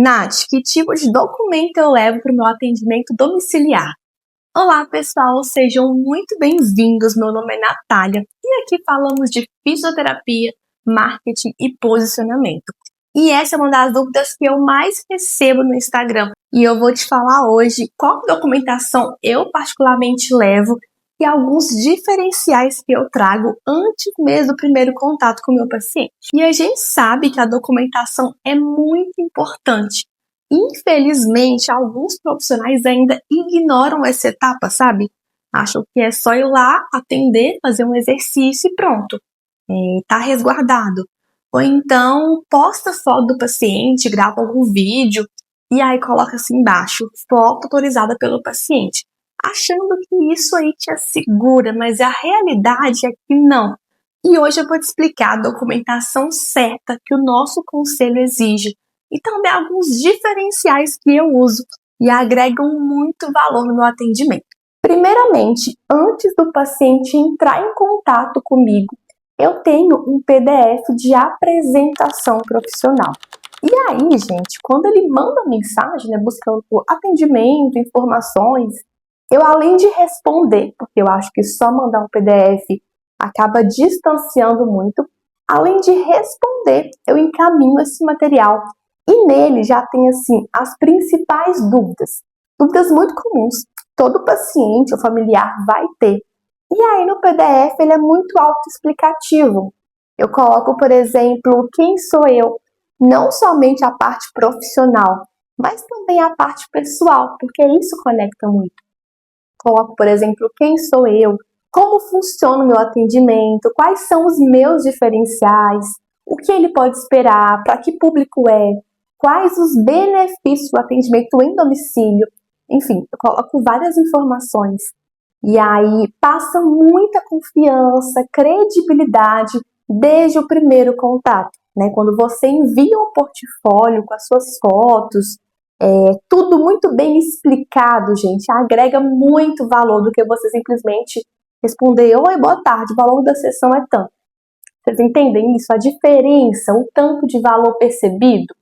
Nath, que tipo de documento eu levo para o meu atendimento domiciliar? Olá, pessoal, sejam muito bem-vindos. Meu nome é Natália e aqui falamos de fisioterapia, marketing e posicionamento. E essa é uma das dúvidas que eu mais recebo no Instagram. E eu vou te falar hoje qual documentação eu particularmente levo e alguns diferenciais que eu trago antes mesmo do primeiro contato com o meu paciente. E a gente sabe que a documentação é muito importante. Infelizmente, alguns profissionais ainda ignoram essa etapa, sabe? Acham que é só ir lá, atender, fazer um exercício e pronto. Tá resguardado. Ou então, posta foto do paciente, grava algum vídeo e aí coloca assim embaixo, foto autorizada pelo paciente, achando que isso aí te assegura, mas a realidade é que não. E hoje eu vou te explicar a documentação certa que o nosso conselho exige e também alguns diferenciais que eu uso e agregam muito valor no meu atendimento. Primeiramente, antes do paciente entrar em contato comigo, eu tenho um PDF de apresentação profissional. E aí, gente, quando ele manda mensagem, buscando por atendimento, informações, eu além de responder, porque eu acho que só mandar um PDF acaba distanciando muito, além de responder, eu encaminho esse material e nele já tem assim as principais dúvidas muito comuns, todo paciente ou familiar vai ter. E aí no PDF ele é muito autoexplicativo. Eu coloco, por exemplo, quem sou eu, não somente a parte profissional, mas também a parte pessoal, porque isso conecta muito. Coloco, por exemplo, quem sou eu, como funciona o meu atendimento, quais são os meus diferenciais, o que ele pode esperar, para que público é, quais os benefícios do atendimento em domicílio. Enfim, eu coloco várias informações. E aí passa muita confiança, credibilidade desde o primeiro contato, né? Quando você envia um portfólio com as suas fotos, tudo muito bem explicado, gente, agrega muito valor do que você simplesmente responder: oi, boa tarde, o valor da sessão é tanto. Vocês entendem isso? A diferença, o tanto de valor percebido?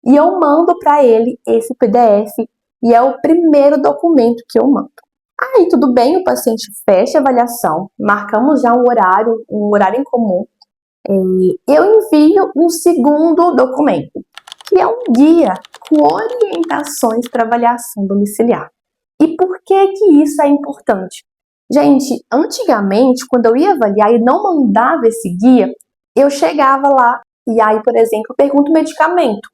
E eu mando para ele esse PDF e é o primeiro documento que eu mando. Aí tudo bem, o paciente fecha a avaliação, marcamos já um horário em comum. Eu envio um segundo documento, que é um guia com orientações para avaliação domiciliar. E por que que isso é importante? Gente, antigamente, quando eu ia avaliar e não mandava esse guia, eu chegava lá e aí, por exemplo, eu pergunto o medicamento.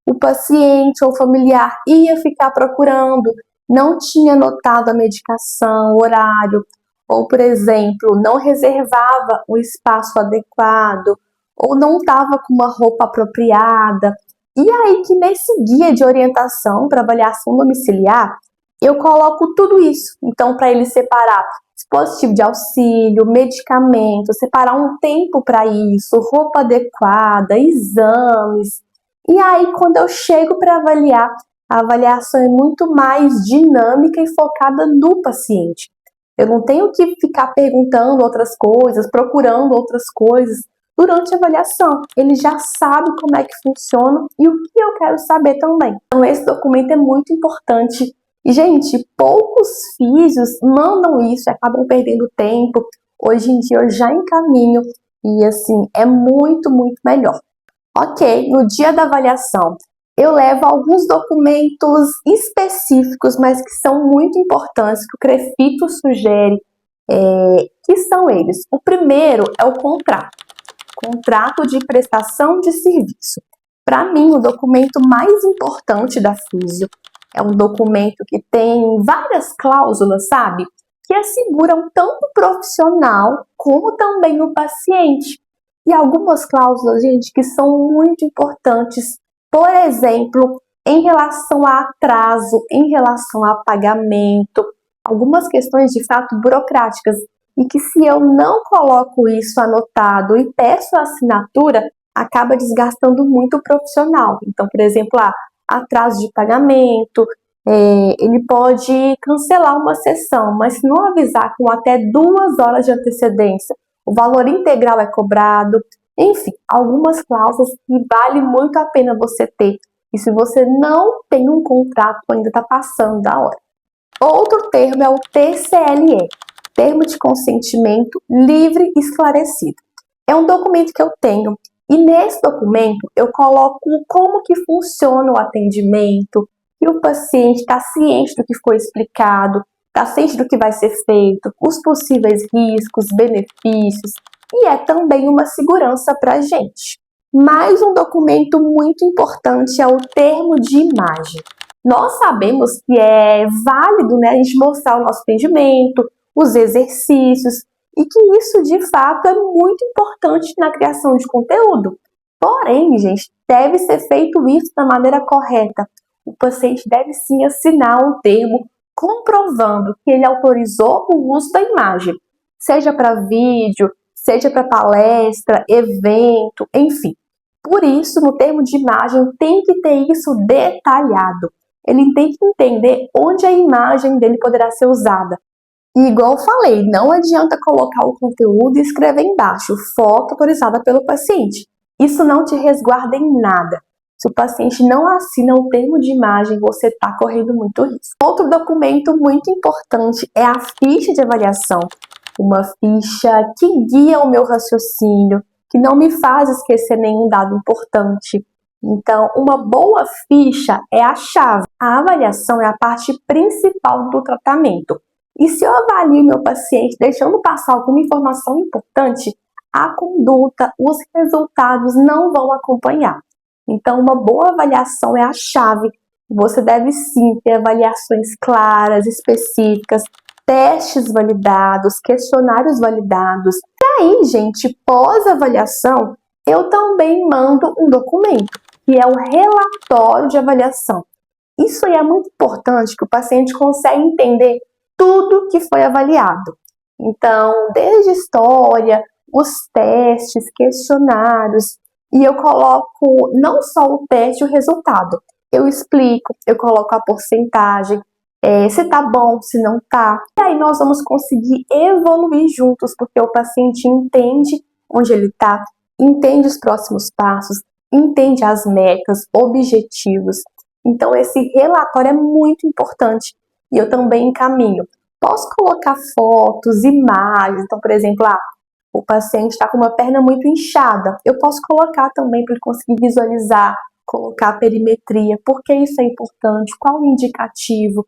O paciente ou familiar ia ficar procurando, não tinha anotado a medicação, o horário, ou, por exemplo, não reservava o espaço adequado, ou não estava com uma roupa apropriada. E aí que nesse guia de orientação para avaliação domiciliar, eu coloco tudo isso. Então, para ele separar dispositivo de auxílio, medicamento, separar um tempo para isso, roupa adequada, exames. E aí, quando eu chego para avaliar, a avaliação é muito mais dinâmica e focada no paciente. Eu não tenho que ficar perguntando outras coisas, procurando outras coisas durante a avaliação. Ele já sabe como é que funciona e o que eu quero saber também. Então, esse documento é muito importante. E, gente, poucos físios mandam isso, acabam perdendo tempo. Hoje em dia eu já encaminho e, assim, é muito, muito melhor. Ok, no dia da avaliação, eu levo alguns documentos específicos, mas que são muito importantes, que o CREFITO sugere, que são eles. O primeiro é o contrato de prestação de serviço. Para mim, o documento mais importante da físio é um documento que tem várias cláusulas, sabe? Que asseguram tanto o profissional como também o paciente. E algumas cláusulas, gente, que são muito importantes, por exemplo, em relação a atraso, em relação a pagamento, algumas questões de fato burocráticas, e que se eu não coloco isso anotado e peço a assinatura, acaba desgastando muito o profissional. Então, por exemplo, atraso de pagamento, ele pode cancelar uma sessão, mas se não avisar com até 2 horas de antecedência, o valor integral é cobrado. Enfim, algumas cláusulas que vale muito a pena você ter E se você não tem um contrato, ainda está passando da hora. Outro termo é o TCLE, Termo de Consentimento Livre e Esclarecido. É um documento que eu tenho e nesse documento eu coloco como que funciona o atendimento, que o paciente está ciente do que foi explicado, está ciente do que vai ser feito, os possíveis riscos, benefícios, e é também uma segurança para a gente. Mais um documento muito importante é o termo de imagem. Nós sabemos que é válido, né, a gente mostrar o nosso atendimento, os exercícios, e que isso de fato é muito importante na criação de conteúdo. Porém, gente, deve ser feito isso da maneira correta. O paciente deve sim assinar um termo comprovando que ele autorizou o uso da imagem, seja para vídeo, seja para palestra, evento, enfim. Por isso, no termo de imagem, tem que ter isso detalhado. Ele tem que entender onde a imagem dele poderá ser usada. E igual eu falei, não adianta colocar o conteúdo e escrever embaixo, foto autorizada pelo paciente. Isso não te resguarda em nada. Se o paciente não assina o termo de imagem, você está correndo muito risco. Outro documento muito importante é a ficha de avaliação. Uma ficha que guia o meu raciocínio, que não me faz esquecer nenhum dado importante. Então, uma boa ficha é a chave. A avaliação é a parte principal do tratamento. E se eu avalio meu paciente deixando passar alguma informação importante, a conduta, os resultados não vão acompanhar. Então, uma boa avaliação é a chave. Você deve sim ter avaliações claras, específicas, testes validados, questionários validados. E aí, gente, pós-avaliação, eu também mando um documento, que é o relatório de avaliação. Isso aí é muito importante, que o paciente consegue entender tudo que foi avaliado. Então, desde história, os testes, questionários, e eu coloco não só o teste e o resultado. Eu explico, eu coloco a porcentagem, se tá bom, se não tá. E aí nós vamos conseguir evoluir juntos, porque o paciente entende onde ele tá, entende os próximos passos, entende as metas, objetivos. Então esse relatório é muito importante e eu também encaminho. Posso colocar fotos, imagens, então por exemplo, o paciente está com uma perna muito inchada, eu posso colocar também para ele conseguir visualizar, colocar a perimetria, porque isso é importante, qual o indicativo,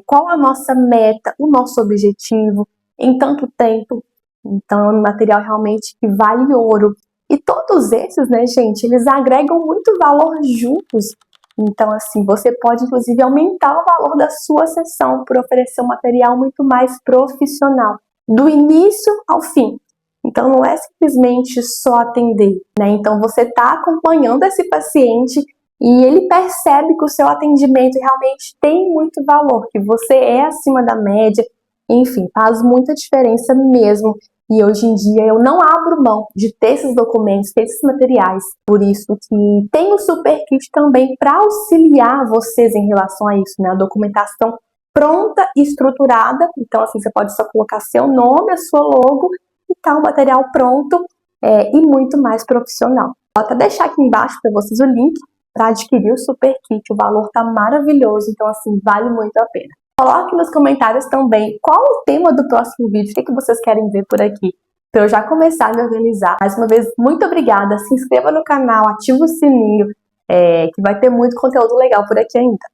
qual a nossa meta, o nosso objetivo em tanto tempo. Então é um material realmente que vale ouro. E todos esses, né, gente, eles agregam muito valor juntos. Então, assim, você pode, inclusive, aumentar o valor da sua sessão por oferecer um material muito mais profissional, do início ao fim. Então, não é simplesmente só atender, né? Então, você está acompanhando esse paciente e ele percebe que o seu atendimento realmente tem muito valor, que você é acima da média, enfim, faz muita diferença mesmo. E hoje em dia eu não abro mão de ter esses documentos, ter esses materiais. Por isso que tem o Super Kit também para auxiliar vocês em relação a isso, né? A documentação pronta e estruturada. Então, assim, você pode só colocar seu nome, a sua logo e tá o material pronto e muito mais profissional. Vou até deixar aqui embaixo para vocês o link para adquirir o Super Kit. O valor tá maravilhoso, então, assim, vale muito a pena. Coloque nos comentários também qual o tema do próximo vídeo, o que vocês querem ver por aqui, para eu já começar a me organizar. Mais uma vez, muito obrigada, se inscreva no canal, ativa o sininho, que vai ter muito conteúdo legal por aqui ainda.